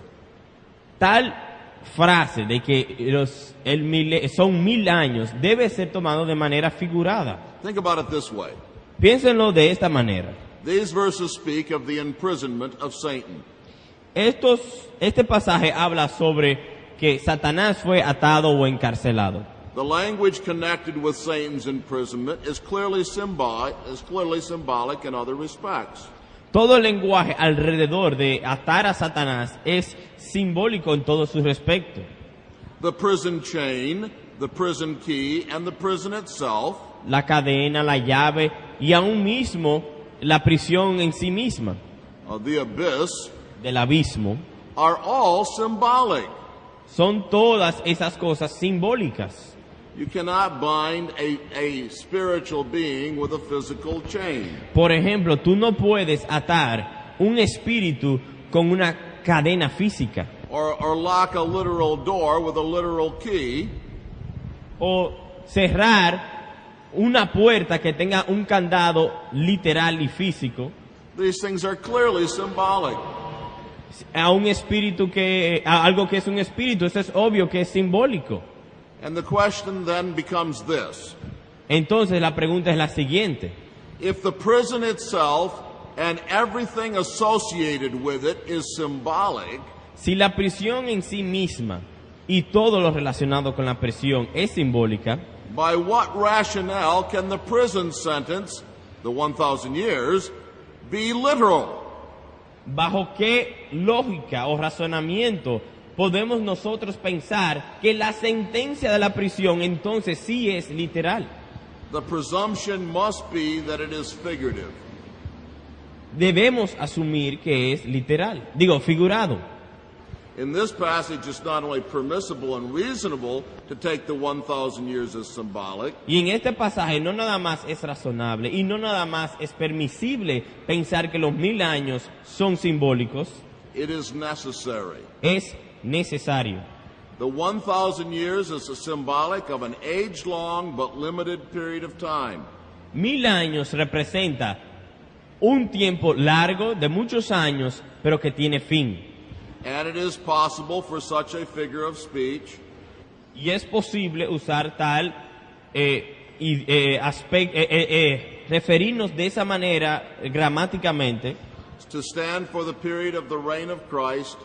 Speaker 2: Tal frase de que son 1000 años debe ser tomado de manera figurada.
Speaker 1: Think about it this way.
Speaker 2: Piénsenlo de esta manera.
Speaker 1: These verses speak of the imprisonment of Satan.
Speaker 2: Este pasaje habla sobre que Satanás fue atado o encarcelado.
Speaker 1: The language connected with Satan's imprisonment is clearly symbolic in other respects.
Speaker 2: Todo el lenguaje alrededor de atar a Satanás es simbólico en todo su respecto.
Speaker 1: The prison chain, the prison key, and the prison itself
Speaker 2: La cadena, la llave y aún mismo la prisión en sí misma
Speaker 1: the abyss
Speaker 2: del abismo
Speaker 1: are all symbolic.
Speaker 2: son todas esas cosas simbólicas.
Speaker 1: You cannot bind a spiritual being with a physical chain.
Speaker 2: Por ejemplo, tú no puedes atar un espíritu con una cadena física
Speaker 1: Or lock a literal door with a literal key.
Speaker 2: o cerrar una puerta que tenga un candado literal y físico
Speaker 1: These things are clearly symbolic.
Speaker 2: a algo que es un espíritu. Eso es obvio que es simbólico.
Speaker 1: And the question then becomes this.
Speaker 2: Entonces la pregunta es la siguiente:
Speaker 1: If the prison itself and everything associated with it is symbolic,
Speaker 2: Si la prisión en sí misma y todo lo relacionado con la prisión es simbólica,
Speaker 1: by what rationale can the prison sentence, the 1,000 years, be literal?
Speaker 2: ¿bajo qué lógica o razonamiento podemos nosotros pensar que la sentencia de la prisión entonces sí es literal?
Speaker 1: The presumption must be that it is figurative.
Speaker 2: Debemos asumir que es literal, digo, figurado.
Speaker 1: In this passage, it's not only permissible and reasonable to take the 1,000 years as symbolic,
Speaker 2: Y en este pasaje no nada más es razonable y no nada más es permisible pensar que los 1000 años son simbólicos,
Speaker 1: it is necessary.
Speaker 2: es necesario.
Speaker 1: The 1,000 years is a symbolic of an age-long but limited period of time.
Speaker 2: 1000 años representa un tiempo largo de muchos años, pero que tiene fin.
Speaker 1: And it is possible for such a figure of speech
Speaker 2: Y es posible usar tal referirnos de esa manera gramáticamente
Speaker 1: to stand for the period of the reign of Christ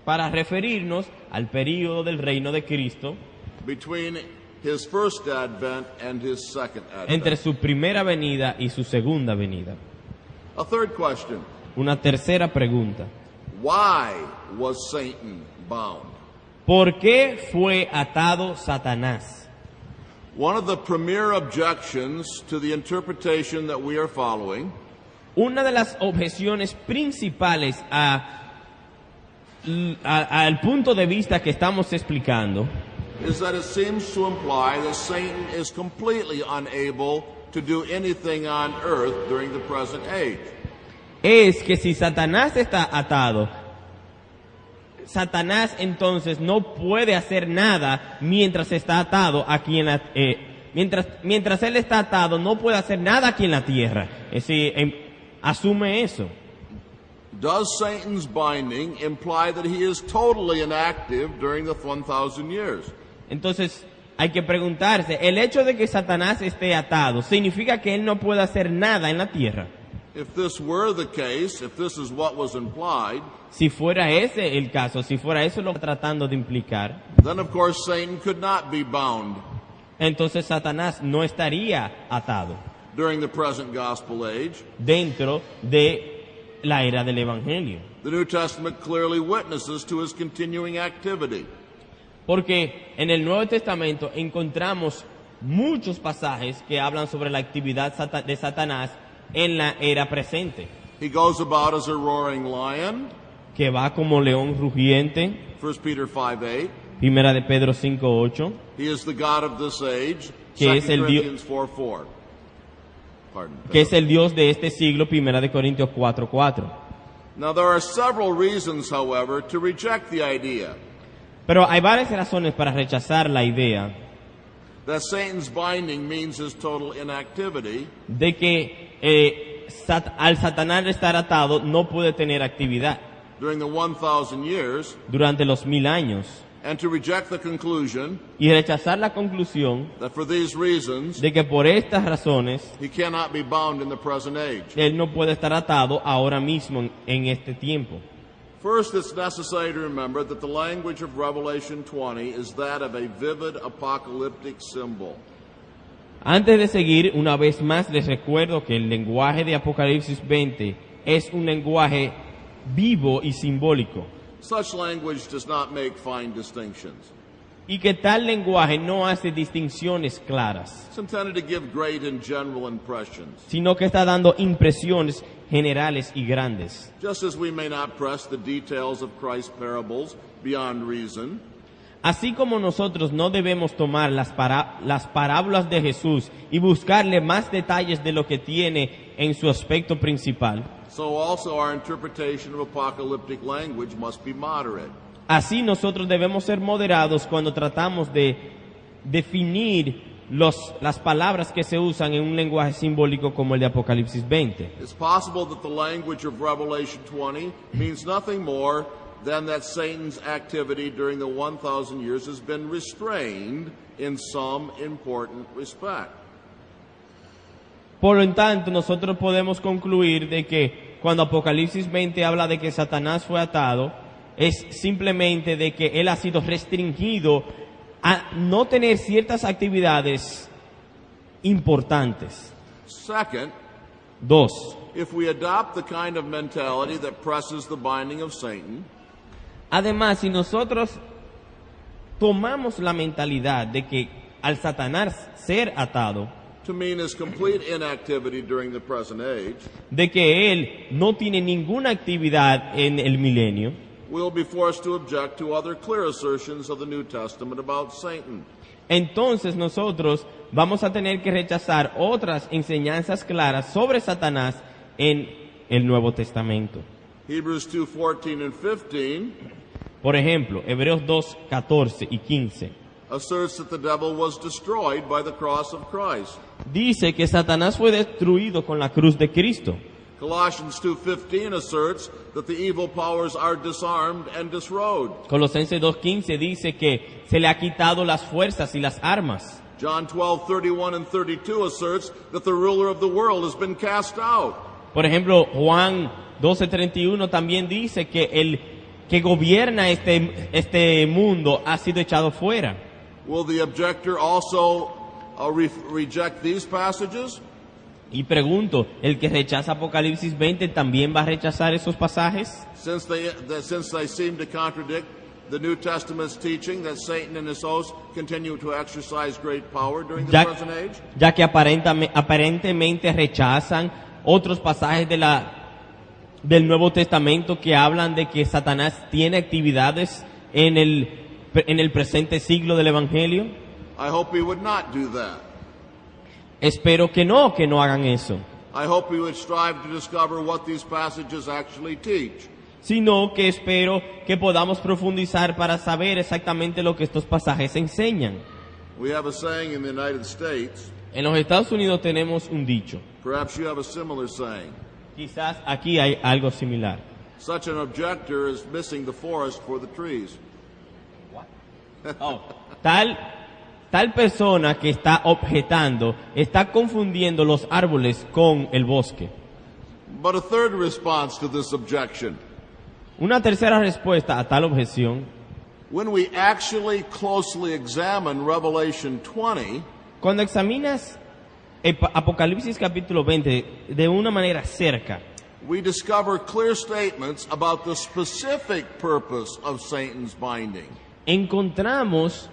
Speaker 2: para referirnos al período del reino de Cristo
Speaker 1: between his first advent and his second
Speaker 2: entre
Speaker 1: advent.
Speaker 2: su primera venida y su segunda venida.
Speaker 1: A third question.
Speaker 2: Una tercera pregunta.
Speaker 1: Why was Satan bound?
Speaker 2: ¿Por qué fue atado Satanás?
Speaker 1: One of the premier objections to the interpretation that we are following
Speaker 2: Una de las objeciones principales al punto de vista que estamos explicando
Speaker 1: is that it seems to imply that Satan is completely unable to do anything on earth during the present age.
Speaker 2: es que si Satanás está atado, Satanás entonces no puede hacer nada mientras está atado aquí en la mientras él está atado no puede hacer nada aquí en la tierra. Es decir, asume eso.
Speaker 1: Does Satan's binding imply that he is totally inactive during the 1,000 years?
Speaker 2: Entonces hay que preguntarse, ¿el hecho de que Satanás esté atado significa que él no puede hacer nada en la tierra?
Speaker 1: If this were the case, if this is what was implied,
Speaker 2: Si fuera ese el caso, si fuera eso lo que está tratando de implicar,
Speaker 1: then of course Satan could not be bound
Speaker 2: entonces Satanás no estaría atado
Speaker 1: during the present gospel age.
Speaker 2: dentro de la era del Evangelio.
Speaker 1: The New Testament clearly witnesses to his continuing activity.
Speaker 2: Porque en el Nuevo Testamento encontramos muchos pasajes que hablan sobre la actividad de Satanás en la era presente,
Speaker 1: He goes about as a roaring lion,
Speaker 2: que va como león rugiente,
Speaker 1: 1 Peter 5:8.
Speaker 2: primera de Pedro 5:8,
Speaker 1: He is the God of this age,
Speaker 2: Que
Speaker 1: 2
Speaker 2: es el
Speaker 1: Corinthians 4:4. Pardon.
Speaker 2: que es el Dios de este siglo, primera de Corintios 4:4.
Speaker 1: Now there are several reasons, however, to reject the idea
Speaker 2: Pero hay varias razones para rechazar la idea
Speaker 1: that Satan's binding means his total inactivity,
Speaker 2: de que al Satanás estar atado no puede tener actividad
Speaker 1: during the 1,000 years,
Speaker 2: durante los 1000 años,
Speaker 1: and to reject the conclusion
Speaker 2: y rechazar la conclusión
Speaker 1: that for these reasons
Speaker 2: de que por estas razones
Speaker 1: he cannot be bound in the present age.
Speaker 2: él no puede estar atado ahora mismo en este tiempo.
Speaker 1: First, it's necessary to remember that the language of Revelation 20 is that of a vivid apocalyptic symbol.
Speaker 2: Antes de seguir, una vez más les recuerdo que el lenguaje de Apocalipsis 20 es un lenguaje vivo y simbólico,
Speaker 1: Such language does not make fine distinctions.
Speaker 2: y que tal lenguaje no hace distinciones claras,
Speaker 1: It's intended to give great and general impressions.
Speaker 2: sino que está dando impresiones generales y grandes.
Speaker 1: Just as we may not press the details of Christ's parables beyond reason,
Speaker 2: Así como nosotros no debemos tomar las parábolas de Jesús y buscarle más detalles de lo que tiene en su aspecto principal,
Speaker 1: so also our interpretation of apocalyptic language must be moderate.
Speaker 2: así nosotros debemos ser moderados cuando tratamos de definir las palabras que se usan en un lenguaje simbólico como el de Apocalipsis 20.
Speaker 1: It's possible that the language of Revelation 20 means nothing more than that Satan's activity during the 1,000 years has been restrained in some important respect.
Speaker 2: Por lo tanto, nosotros podemos concluir de que cuando Apocalipsis 20 habla de que Satanás fue atado, es simplemente de que él ha sido restringido a no tener ciertas actividades importantes.
Speaker 1: Second,
Speaker 2: 2.
Speaker 1: if we adopt the kind of mentality that presses the binding of Satan,
Speaker 2: Además, si nosotros tomamos la mentalidad de que al Satanás ser atado,
Speaker 1: to mean his complete inactivity during the present age,
Speaker 2: de que él no tiene ninguna actividad en el milenio,
Speaker 1: we'll be forced to object to other clear assertions of the New Testament about Satan.
Speaker 2: entonces nosotros vamos a tener que rechazar otras enseñanzas claras sobre Satanás en el Nuevo Testamento.
Speaker 1: Hebrews 2:14 and 15
Speaker 2: Por ejemplo, Hebreos 2, 14 y 15
Speaker 1: asserts that the devil was destroyed by the cross of Christ.
Speaker 2: dice que Satanás fue destruido con la cruz de Cristo.
Speaker 1: Colossians 2:15 asserts that the evil powers are disarmed and disrobed.
Speaker 2: Colosenses 2:15 dice que se le ha quitado las fuerzas y las armas.
Speaker 1: John 12:31 and 32 asserts that the ruler of the world has been cast out.
Speaker 2: Por ejemplo, Juan 12:31 también dice que el que gobierna este mundo ha sido echado fuera.
Speaker 1: Will the objector also reject these passages?
Speaker 2: Y pregunto, ¿el que rechaza Apocalipsis 20 también va a rechazar esos pasajes?
Speaker 1: Since they seem to contradict the New Testament's teaching that Satan and his hosts continue to exercise great power during the present age?
Speaker 2: Ya que aparentemente rechazan otros pasajes del Nuevo Testamento que hablan de que Satanás tiene actividades en el presente siglo del Evangelio.
Speaker 1: I hope he would not do that.
Speaker 2: Espero que no hagan eso,
Speaker 1: I hope he would strive to discover what these passages actually teach.
Speaker 2: sino que espero que podamos profundizar para saber exactamente lo que estos pasajes enseñan.
Speaker 1: We have a saying in the United States,
Speaker 2: En los Estados Unidos tenemos un dicho,
Speaker 1: perhaps you have a similar saying.
Speaker 2: quizás aquí hay algo similar.
Speaker 1: Such an objector is missing the forest for the trees.
Speaker 2: Tal persona que está objetando está confundiendo los árboles con el bosque.
Speaker 1: But a third response to this objection,
Speaker 2: Una tercera respuesta a tal objeción:
Speaker 1: when we actually closely examine Revelation 20,
Speaker 2: cuando examinas Apocalipsis capítulo 20 de una manera cerca,
Speaker 1: we discover clear statements about the specific purpose of Satan's binding.
Speaker 2: encontramos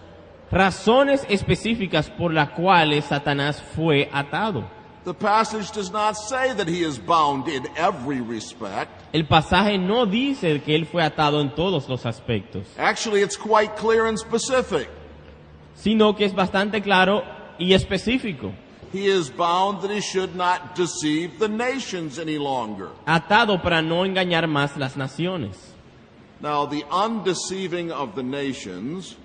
Speaker 2: razones específicas por las cuales Satanás fue atado.
Speaker 1: The passage does not say that he is bound in every respect.
Speaker 2: El pasaje no dice que él fue atado en todos los aspectos,
Speaker 1: Actually, it's quite clear and specific.
Speaker 2: sino que es bastante claro y específico.
Speaker 1: He is bound that he should not deceive the nations any longer.
Speaker 2: Atado para no engañar más las naciones.
Speaker 1: Now, the undeceiving of the nations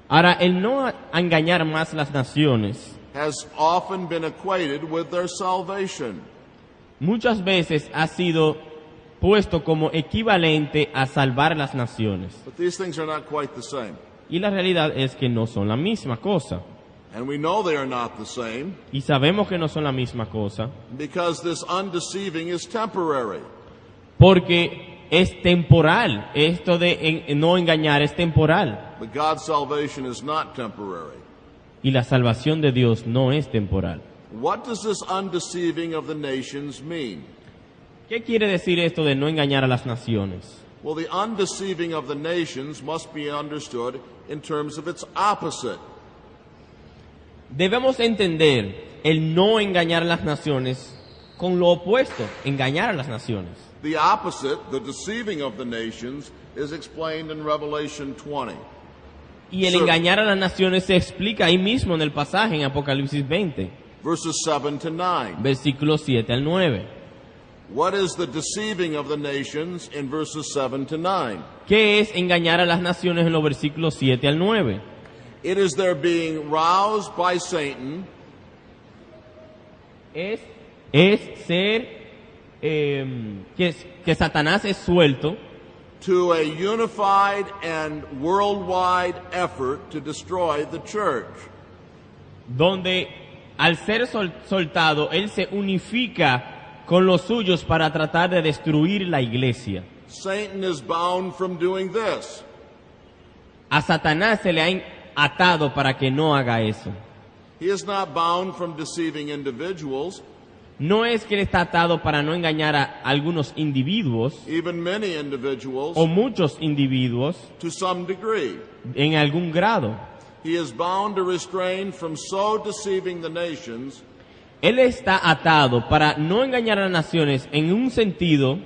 Speaker 2: Ahora, el no engañar más las naciones
Speaker 1: has often been equated with their salvation.
Speaker 2: muchas veces ha sido puesto como equivalente a salvar las naciones.
Speaker 1: But these things are not quite the same.
Speaker 2: Y la realidad es que no son la misma cosa.
Speaker 1: And we know they are not the same
Speaker 2: Y sabemos que no son la misma cosa
Speaker 1: because this undeceiving is temporary.
Speaker 2: porque es temporal. Esto de no engañar es temporal.
Speaker 1: But God's salvation is not temporary.
Speaker 2: Y la salvación de Dios no es temporal.
Speaker 1: What does this undeceiving of the nations mean?
Speaker 2: ¿Qué quiere decir esto de no engañar a las naciones?
Speaker 1: Well, the undeceiving of the nations must be understood in terms of its opposite.
Speaker 2: Debemos entender el no engañar a las naciones con lo opuesto, engañar a las naciones.
Speaker 1: The opposite, the deceiving of the nations, is explained in Revelation 20.
Speaker 2: Y el
Speaker 1: Sure.
Speaker 2: engañar a las naciones se explica ahí mismo en el pasaje en Apocalipsis 20,
Speaker 1: Verses 7 to 9.
Speaker 2: versículos 7 al 9.
Speaker 1: What is the deceiving of the nations in verses 7 to 9?
Speaker 2: ¿Qué es engañar a las naciones en los versículos 7 al 9?
Speaker 1: It is their being roused by Satan
Speaker 2: Es ser que Satanás es suelto
Speaker 1: to a unified and worldwide effort to destroy the church.
Speaker 2: donde al ser soltado, él se unifica con los suyos para tratar de destruir la iglesia.
Speaker 1: Satan is bound from doing this.
Speaker 2: A Satanás se le ha atado para que no haga eso.
Speaker 1: He is not bound from deceiving individuals,
Speaker 2: No es que él está atado para no engañar a algunos individuos
Speaker 1: even many individuals,
Speaker 2: o muchos individuos
Speaker 1: to some degree.
Speaker 2: en algún grado.
Speaker 1: He is bound to restrain from so deceiving the nations
Speaker 2: Él está atado para no engañar a las naciones en un sentido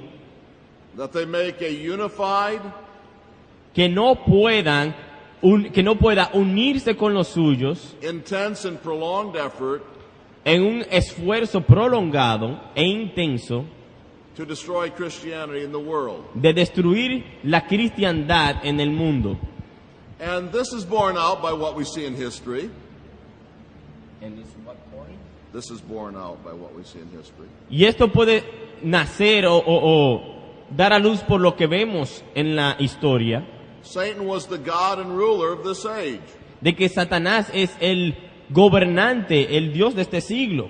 Speaker 1: that they make a unified,
Speaker 2: que no pueda unirse con los suyos
Speaker 1: intense, and prolonged effort
Speaker 2: en un esfuerzo prolongado e intenso
Speaker 1: to destroy Christianity in the world.
Speaker 2: de destruir la cristiandad en el mundo.
Speaker 1: And this is borne out by what we see in history. This is borne out by what we see in history.
Speaker 2: Y esto puede nacer o dar a luz por lo que vemos en la historia,
Speaker 1: Satan was the god and ruler of this age.
Speaker 2: de que Satanás es el gobernante, el Dios de este siglo.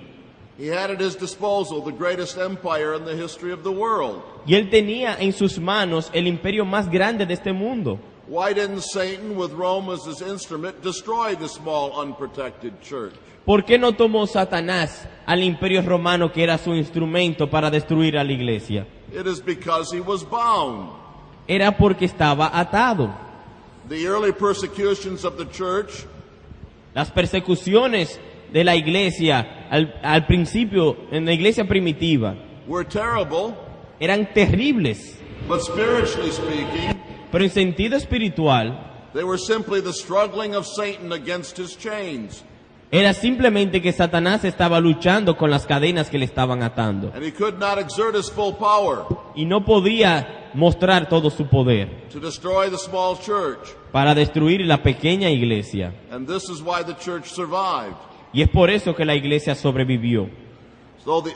Speaker 1: He had at his disposal the greatest empire in the history of the world.
Speaker 2: Y él tenía en sus manos el imperio más grande de este mundo.
Speaker 1: Why didn't Satan, with Rome as his instrument, destroy the small, unprotected church?
Speaker 2: ¿Por qué no tomó Satanás al imperio romano, que era su instrumento para destruir a la iglesia?
Speaker 1: It is because he was bound.
Speaker 2: Era porque estaba atado.
Speaker 1: The early persecutions of the church
Speaker 2: Las persecuciones de la iglesia al principio, en la iglesia primitiva,
Speaker 1: were terrible,
Speaker 2: eran terribles,
Speaker 1: but spiritually speaking,
Speaker 2: pero en sentido espiritual
Speaker 1: they were simply the struggling of Satan against his chains.
Speaker 2: era simplemente que Satanás estaba luchando con las cadenas que le estaban atando
Speaker 1: And he could not exert his full power
Speaker 2: y no podía mostrar todo su poder
Speaker 1: to destroy the small church.
Speaker 2: para destruir la pequeña iglesia.
Speaker 1: And this is why the church survived.
Speaker 2: Y es por eso que la iglesia sobrevivió.
Speaker 1: So the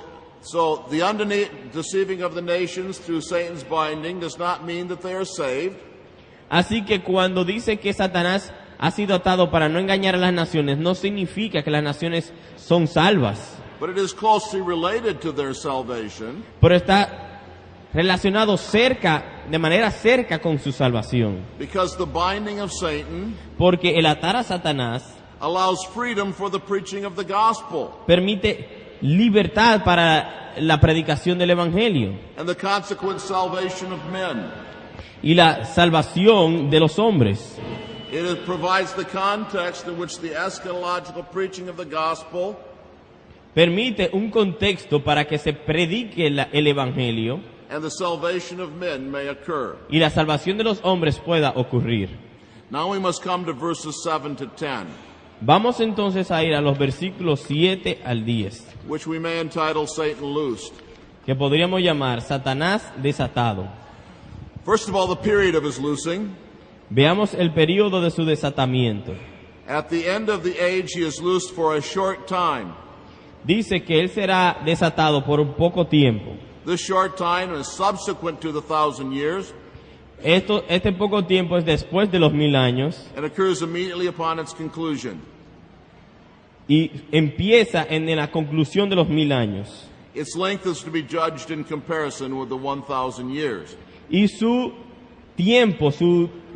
Speaker 1: deceiving of the nations through Satan's binding does not mean that they are saved.
Speaker 2: Así que cuando dice que Satanás ha sido atado para no engañar a las naciones, no significa que las naciones son salvas,
Speaker 1: But it is closely related to their salvation,
Speaker 2: pero está relacionado de manera cerca con su salvación.
Speaker 1: because the binding of Satan
Speaker 2: Porque el atar a Satanás
Speaker 1: allows freedom for the preaching of the gospel
Speaker 2: permite libertad para la predicación del evangelio
Speaker 1: and the consequent salvation of men.
Speaker 2: y la salvación de los hombres.
Speaker 1: Provides the context in which the eschatological preaching of the gospel
Speaker 2: Permite un contexto para que se predique el evangelio
Speaker 1: and the salvation of men may occur.
Speaker 2: y la salvación de los hombres pueda ocurrir.
Speaker 1: Now we must come to verses 7 to 10,
Speaker 2: Vamos entonces a ir a los versículos 7 al 10,
Speaker 1: which we may entitle Satan Loosed.
Speaker 2: que podríamos llamar Satanás desatado.
Speaker 1: First of all, the period of his loosing.
Speaker 2: Veamos el período de su desatamiento.
Speaker 1: At the end of the age, he is loosed for a short time.
Speaker 2: Dice que él será desatado por un poco tiempo.
Speaker 1: This short time is subsequent to the 1,000 years
Speaker 2: Este poco tiempo es después de los 1000 años
Speaker 1: and occurs immediately upon its conclusion.
Speaker 2: y empieza en la conclusión de los 1000 años.
Speaker 1: Its length is to be judged in comparison with the 1,000 years.
Speaker 2: Y su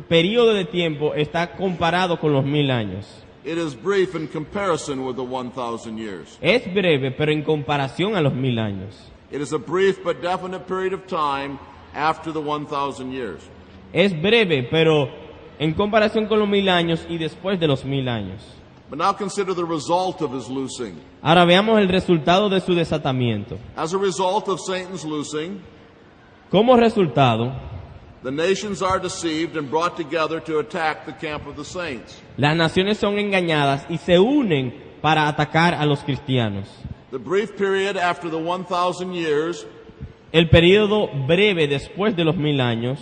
Speaker 2: periodo de tiempo está comparado con los 1000 años.
Speaker 1: It is brief in comparison with the 1,000 years.
Speaker 2: Es breve, pero en comparación a los 1000 años.
Speaker 1: It is a brief but definite period of time after the 1,000 years.
Speaker 2: Es breve, pero en comparación con los 1000 años y después de los 1000 años.
Speaker 1: But now consider the result of his loosing.
Speaker 2: Ahora veamos el resultado de su desatamiento.
Speaker 1: As a result of Satan's loosing,
Speaker 2: Como resultado,
Speaker 1: the nations are deceived and brought together to attack the camp of the saints.
Speaker 2: las naciones son engañadas y se unen para atacar a los cristianos.
Speaker 1: The brief period after the 1,000 years
Speaker 2: El período breve después de los 1000 años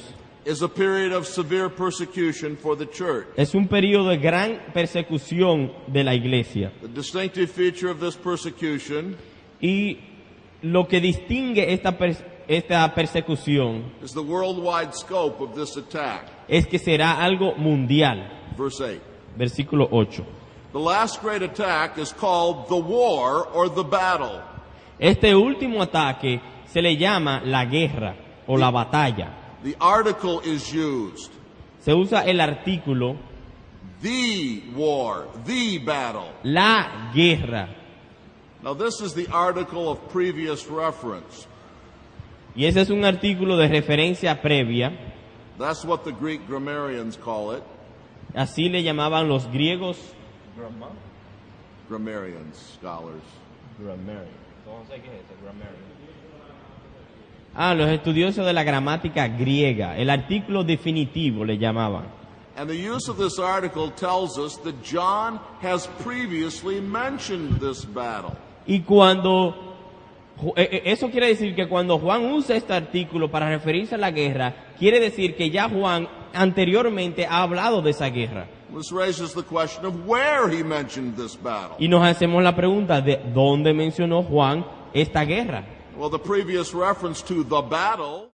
Speaker 1: is a period of severe persecution for the church.
Speaker 2: es un período de gran persecución de la iglesia.
Speaker 1: The distinctive feature of this persecution
Speaker 2: Y lo que distingue esta persecución
Speaker 1: is the worldwide scope of this attack.
Speaker 2: es que será algo mundial.
Speaker 1: Verse 8.
Speaker 2: Versículo 8.
Speaker 1: The last great attack is called the war or the battle.
Speaker 2: Este último ataque se le llama la guerra o la batalla.
Speaker 1: The article is used.
Speaker 2: Se usa el artículo
Speaker 1: The war, the battle.
Speaker 2: la guerra.
Speaker 1: Now this is the article of previous reference.
Speaker 2: Y ese es un artículo de referencia previa.
Speaker 1: That's what the Greek grammarians call it.
Speaker 2: Así le llamaban los griegos.
Speaker 1: Grammarians, scholars.
Speaker 2: Los estudiosos de la gramática griega. El artículo definitivo le llamaban.
Speaker 1: And the use of this article tells us that John has previously mentioned this battle.
Speaker 2: Y cuando eso quiere decir que cuando Juan usa este artículo para referirse a la guerra, quiere decir que ya Juan anteriormente ha hablado de esa guerra.
Speaker 1: This raises the question of where he mentioned this battle.
Speaker 2: Y nos hacemos la pregunta de dónde mencionó Juan esta guerra.
Speaker 1: Well, the previous reference to the battle